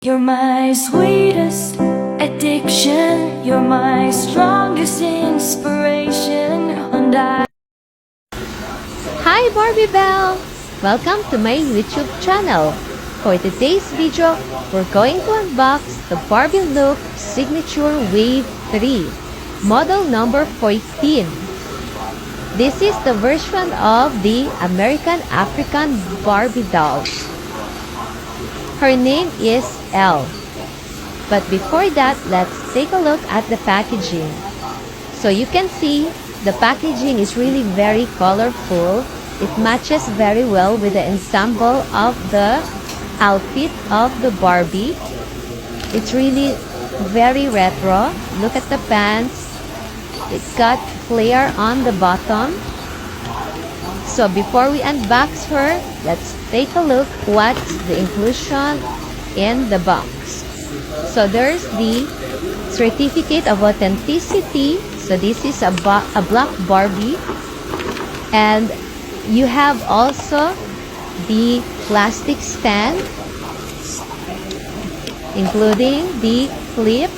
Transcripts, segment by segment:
You're my sweetest addiction. You're my strongest inspiration. And Hi Barbie Belle! Welcome to my YouTube channel. For today's video, we're going to unbox the Barbie Look Signature Wave 3, model number 14. This is the version of the American African Barbie doll. Her name is Elle. But before that, let's take a look at the packaging. So you can see the packaging is really very colorful. It matches very well with the ensemble of the outfit of the Barbie. It's really very retro. Look at the pants. It's got flare on the bottom. So before we unbox her, let's take a look what's the inclusion in the box. So there's the certificate of authenticity. So this is a black Barbie. And you have also the plastic stand, including the clip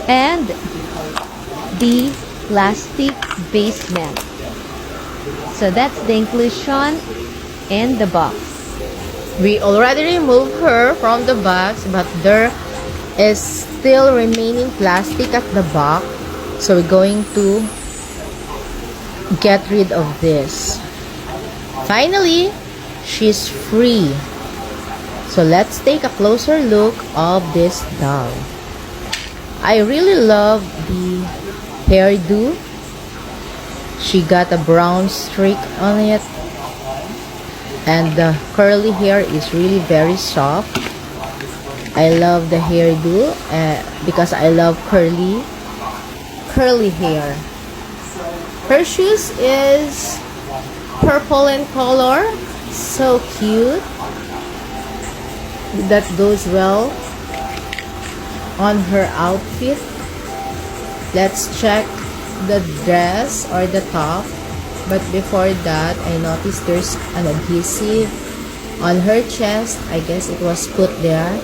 and the plastic basement. So that's the inclusion in the box. We already removed her from the box, but there is still remaining plastic at the back. So we're going to get rid of this. Finally, she's free. So let's take a closer look of this doll. I really love the hairdo. She got a brown streak on it, and the curly hair is really very soft. I love the hairdo because I love curly hair. Her shoes is purple in color, so cute. That goes well on her outfit. Let's check the dress or the top, but before that I noticed there's an adhesive on her chest. I guess it was put there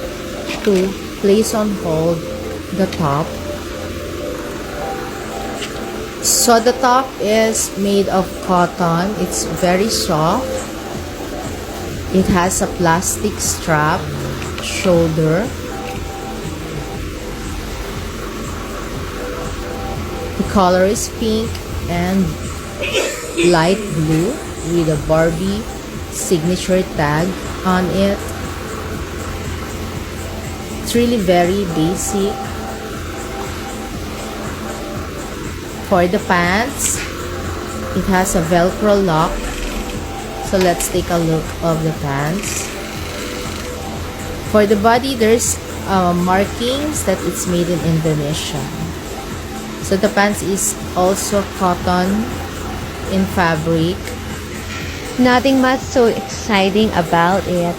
to place on hold the top. So the top is made of cotton. It's very soft. It has a plastic strap shoulder. The color is pink and light blue with a Barbie signature tag on it. It's really very basic. For the pants, it has a Velcro lock. So let's take a look of the pants. For the body, there's markings that it's made in Indonesia. So the pants is also cotton in fabric. Nothing much so exciting about it.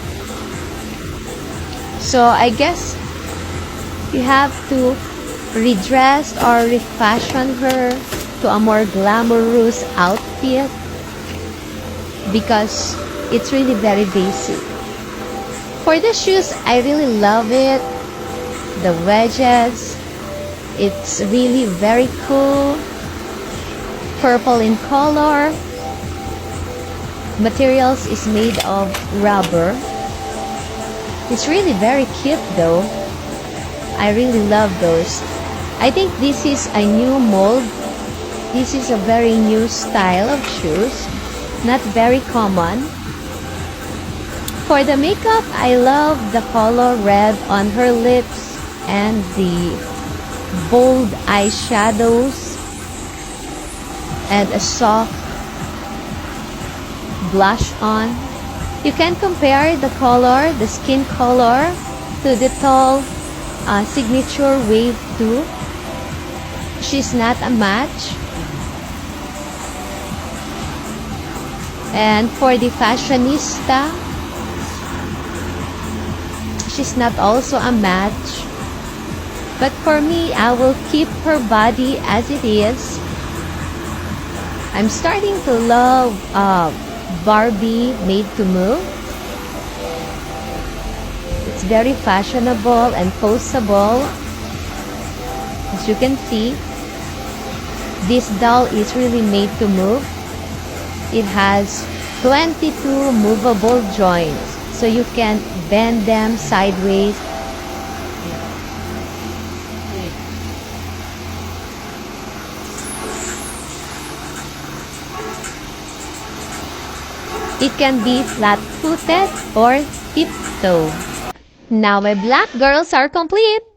So I guess you have to redress or refashion her to a more glamorous outfit because it's really very basic. For the shoes, I really love it. The wedges, it's really very cool. Purple in color. Materials is made of rubber. It's really very cute though. I really love those. I think this is a new mold. This is a very new style of shoes. Not very common. For the makeup, I love the color red on her lips and the bold eyeshadows and a soft blush on. You can compare the color, the skin color, to the tall signature Wave 2. She's not a match. And for the fashionista, she's not also a match. But for me, I will keep her body as it is. I'm starting to love Barbie Made to Move. It's very fashionable and poseable. As you can see, this doll is really made to move. It has 22 movable joints, so you can bend them sideways. It can be flat-footed or tiptoe. Now my black girls are complete.